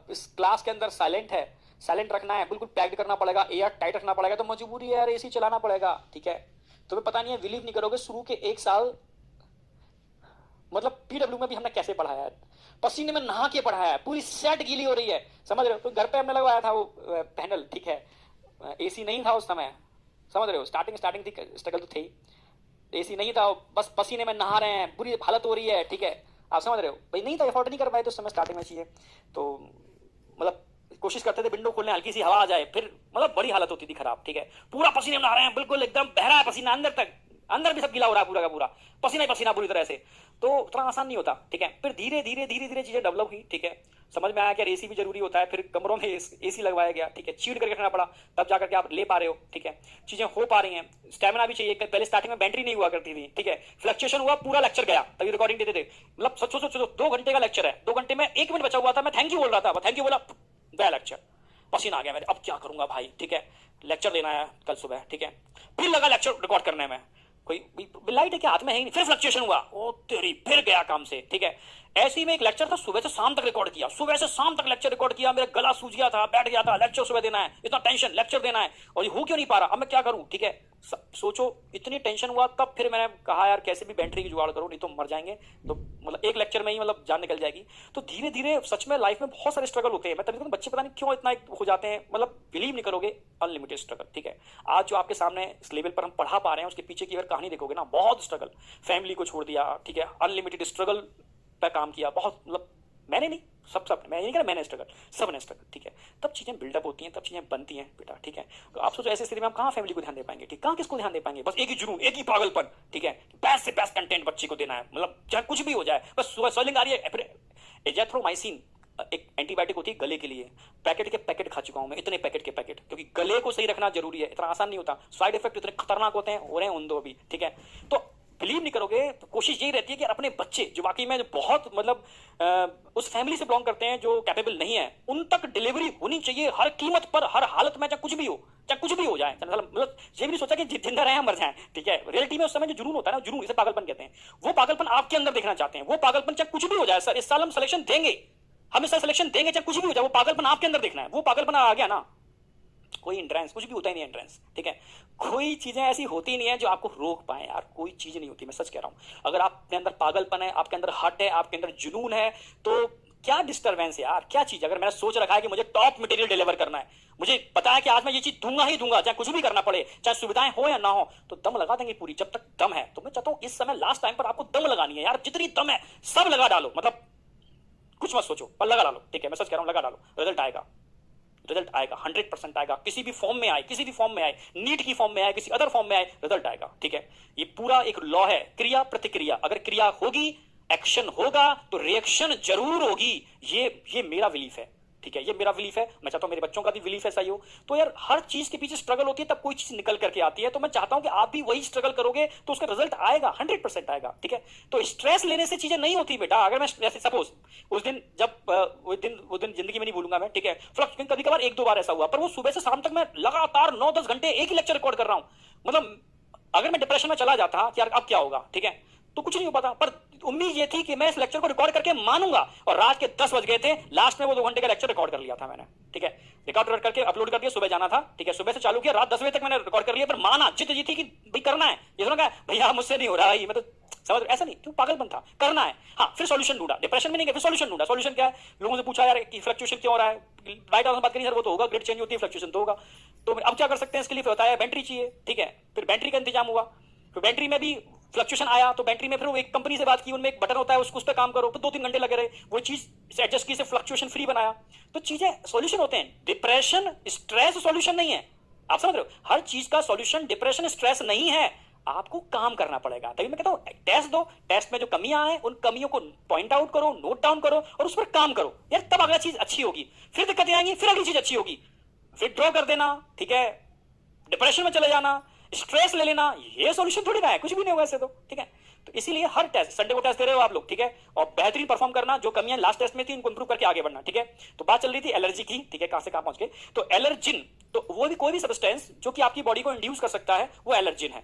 इस क्लास के अंदर साइलेंट है, साइलेंट रखना है, बिल्कुल पैक्ड करना पड़ेगा, एयर टाइट रखना पड़ेगा, तो मजबूरी है यार एसी चलाना पड़ेगा। ठीक है, तुम्हें पता नहीं है, बिलीव नहीं करोगे, शुरू के 1 साल मतलब पीडब्ल्यू में भी हमने कैसे पढ़ाया है, पसीने में नहा के पढ़ाया है, पूरी सेट गीली हो रही है, समझ रहे हो। तो घर पे हमने लगवाया था वो पैनल, ठीक है, एसी नहीं था उस समय, समझ रहे हो, स्टार्टिंग थी, स्ट्रगल तो थी, एसी नहीं था, बस पसीने में नहा रहे हैं, बुरी हालत हो रही है, ठीक है, आप समझ रहे हो भाई, नहीं था, एफोर्ड नहीं कर पाए तो उस समय स्टार्टिंग में चाहिए, तो मतलब कोशिश करते थे विंडो खोलने, हल्की सी हवा आ जाए, फिर मतलब बड़ी हालत होती थी खराब। ठीक है, पूरा पसीने में नहा रहे हैं, बिल्कुल एकदम बह रहा है पसीना अंदर तक, अंदर भी सब गीला हो रहा है पूरा का पूरा, पसीना ही पसीना पूरी तरह से, तो उतना आसान नहीं होता। ठीक है, फिर धीरे धीरे चीजें डेवलप हुई। ठीक है, समझ में आया कि एसी भी जरूरी होता है, फिर कमरों में एसी लगवाया गया। ठीक है, चीड़ करके रखना पड़ा, तब जाकर के आप ले पा रहे हो। ठीक है, चीजें हो पा रही हैं, स्टेमिना भी चाहिए, पहले स्टार्टिंग में बैटरी नहीं हुआ करती थी। ठीक है, फ्लक्चुएशन हुआ, पूरा लेक्चर गया, तभी रिकॉर्डिंग देते थे, मतलब सोचो 2 घंटे का लेक्चर है, 2 घंटे में 1 मिनट बचा हुआ था, मैं थैंक यू बोल रहा था, थैंक यू बोला, गया लेक्चर, पसीना आ गया मेरे, अब क्या करूंगा भाई। ठीक है, लेक्चर देना है कल सुबह। ठीक है, फिर लगा लेक्चर रिकॉर्ड करने में, कोई लाइट है क्या हाथ में, है ही नहीं, फिर फ्लक्चुएशन हुआ, ओ तेरी, फिर गया काम से। ठीक है, ऐसे ही में एक लेक्चर था, सुबह से शाम तक रिकॉर्ड किया, सुबह से शाम तक लेक्चर रिकॉर्ड किया, मेरा गला सूज गया था, बैठ गया था, लेक्चर सुबह देना है, इतना टेंशन, लेक्चर देना है, और ये हो क्यों नहीं पा रहा, अब मैं क्या करूं। ठीक है, सोचो इतनी टेंशन हुआ, तब फिर मैंने कहा यार कैसे भी बैटरी की जुगाड़ करो, नहीं तो मर जाएंगे, तो मतलब एक लेक्चर में ही मतलब जान निकल जाएगी। तो धीरे धीरे सच में लाइफ में बहुत सारे स्ट्रगल होते हैं, मैं तभी तो बच्चे पता नहीं क्यों इतना हो जाते हैं, मतलब बिलीव नहीं करोगे, अनलिमिटेड स्ट्रगल। ठीक है, आज जो आपके सामने इस लेवल पर हम पढ़ा पा रहे हैं, उसके पीछे की अगर कहानी देखोगे ना, बहुत स्ट्रगल, फैमिली को छोड़ दिया, ठीक है, अनलिमिटेड स्ट्रगल पे काम किया, बहुत मतलब मैंने नहीं, सब मैं नहीं कह रहा मैंने स्ट्रगल, सब ने स्ट्रगल। ठीक है, तब चीजें बिल्डअप होती हैं, तब चीजें बनती हैं बेटा। ठीक है, तो आप सोचो ऐसे स्थिति में हम कहाँ फैमिली को ध्यान दे पाएंगे, ठीक, कहाँ किसको ध्यान दे पाएंगे, बस एक ही जुनून, एक ही पागलपन। ठीक है, बेस्ट से बेस्ट कंटेंट बच्चे को देना है, मतलब चाहे कुछ भी हो जाए, बस सुबह स्वेलिंग आ रही है, फिर एजेथ्रोमाइसिन एक एंटीबायोटिक होती है गले के लिए, पैकेट के पैकेट खा चुका हूं मैं, इतने पैकेट के पैकेट, क्योंकि गले को सही रखना जरूरी है, इतना आसान नहीं होता, साइड इफेक्ट इतने खतरनाक होते हैं, हो रहे हैं उन दो अभी। ठीक है, तो बिलीव नहीं करोगे, तो कोशिश यही रहती है कि अपने बच्चे जो वाकई में बहुत मतलब उस फैमिली से बिलोंग करते हैं जो कैपेबल नहीं है, उन तक डिलीवरी होनी चाहिए हर कीमत पर, हर हालत में, चाहे कुछ भी हो, चाहे कुछ भी हो जाए, मतलब ये भी नहीं सोचा कि जिंदा रहे मर जाए। ठीक है, रियलिटी में उस समय जो जुनून होता है ना, जुनून इसे पागलपन कहते हैं, वो पागलपन आपके अंदर देखना चाहते हैं, वो पागलपन चाहे कुछ भी हो जाए, सर इस साल हम सिलेक्शन देंगे, हम इस साल सिलेक्शन देंगे, चाहे कुछ भी हो जाए, वो पागलपन आपके अंदर देखना है, वो पागलपन आ गया ना, कोई एंट्रेंस कुछ भी होता ही नहीं एंट्रेंस। ठीक है, कोई चीजें ऐसी होती नहीं है जो आपको रोक पाए यार, कोई चीज नहीं होती, मैं सच कह रहा हूं। अगर आपके अंदर पागलपन है, आपके अंदर हट है, आपके अंदर जुनून है, तो क्या डिस्टर्बेंस है यार, क्या चीज। अगर मैंने सोच रखा है कि मुझे टॉप मटेरियल डिलीवर करना है, मुझे पता है कि आज मैं ये चीज दूंगा ही दूंगा, चाहे कुछ भी करना पड़े, चाहे सुविधाएं हो या ना हो, तो दम लगा देंगे पूरी, जब तक दम है। तो मैं चाहता हूं इस समय लास्ट टाइम पर आपको दम लगानी है यार, जितनी दम है सब लगा डालो, मतलब कुछ मत सोचो पर लगा डालो। ठीक है, मैं सच कह रहा हूं, लगा डालो, रिजल्ट आएगा, रिजल्ट आएगा, 100% आएगा, किसी भी फॉर्म में आए, किसी भी फॉर्म में आए, नीट की फॉर्म में आए, किसी अदर फॉर्म में आए, रिजल्ट आएगा। ठीक है, ये पूरा एक लॉ है, क्रिया प्रतिक्रिया, अगर क्रिया होगी, एक्शन होगा, तो रिएक्शन जरूर होगी, ये मेरा बिलीफ है। ठीक है, ये मेरा बिलीफ है, मैं चाहता हूं मेरे बच्चों का भी बिलीफ ऐसा ही हो। तो यार हर चीज के पीछे स्ट्रगल होती है, तब कोई चीज निकल करके आती है, तो मैं चाहता हूं कि आप भी वही स्ट्रगल करोगे तो उसका रिजल्ट आएगा, 100% आएगा। ठीक है, तो स्ट्रेस लेने से चीजें नहीं होती बेटा। अगर मैं जैसे सपोज उस दिन जब वो दिन जिंदगी में नहीं भूलूंगा मैं। ठीक है, फ्लक्स कभी कभार 1-2 बार ऐसा हुआ, पर वो सुबह से शाम तक मैं लगातार 9-10 घंटे एक ही लेक्चर रिकॉर्ड कर रहा हूं, मतलब अगर मैं डिप्रेशन में चला जाता कि यार अब क्या होगा, ठीक है, तो कुछ नहीं हो पाता। पर उम्मीद ये थी कि मैं इस लेक्चर को रिकॉर्ड करके मानूंगा, और रात के 10 बज गए थे, लास्ट में वो 2 घंटे का लेक्चर रिकॉर्ड कर लिया था मैंने। ठीक है, रिकॉर्ड करके अपलोड कर दिया, सुबह जाना था। ठीक है, सुबह से चालू किया, रात 10 बजे तक मैंने रिकॉर्ड कर लिया, पर माना, जिद जी थी कि भाई करना है, ये सुना क्या भैया मुझसे नहीं हो रहा है, मैं तो समझ ऐसा नहीं, क्यों पागलपन था, करना है। हाँ, फिर सॉल्यूशन ढूंढा, डिप्रेशन में नहीं गया, फिर सॉल्यूशन ढूंढा। सॉल्यूशन क्या है, लोगों से पूछा यार कि फ्लक्चुएशन क्यों हो रहा है, राइट हाउस में बात करी, सर वो तो होगा, ग्रिड चेंज होती है, फ्लक्चुएशन तो होगा, तो अब क्या कर सकते हैं इसके लिए, फिर बताया बैटरी चाहिए। ठीक है, फिर बैटरी का इंतजाम हुआ, फिर बैटरी में भी फ्लक्चुएशन आया, तो बैटरी में फिर वो एक कंपनी से बात की, उनमें एक बटन होता है, उसको उस पर काम करो, तो 2-3 घंटे लगे रहे, वो चीज एडजस्ट की, से फ्लक्चुएशन फ्री बनाया। तो चीजें सॉल्यूशन होते हैं, डिप्रेशन स्ट्रेस सॉल्यूशन नहीं है, आप समझ रहे हो, हर चीज का सॉल्यूशन डिप्रेशन स्ट्रेस नहीं है, आपको काम करना पड़ेगा। तभी मैं कहता हूं टेस्ट दो, टेस्ट में जो कमियां हैं उन कमियों को पॉइंट आउट करो, नोट डाउन करो, और उस पर काम करो यार, तब अगला चीज अच्छी होगी, फिर दिक्कतें आएंगी, फिर अगली चीज अच्छी होगी, विथड्रॉ कर देना, ठीक है, डिप्रेशन में चले जाना, स्ट्रेस ले लेना, ये सॉल्यूशन थोड़ी ना है, कुछ भी नहीं होगा इससे तो। ठीक है, तो इसीलिए हर टेस्ट, संडे को टेस्ट दे रहे हो आप लोग, ठीक है, और बेहतरीन परफॉर्म करना, जो कमियां लास्ट टेस्ट में थी उनको इंप्रूव करके आगे बढ़ना। ठीक है, तो बात चल रही थी एलर्जी की, ठीक है, कहां से कहां पहुंच गए, तो एलर्जिन, तो वो भी कोई भी सब्सटेंस जो कि आपकी बॉडी को इंड्यूस कर सकता है, वो एलर्जिन है।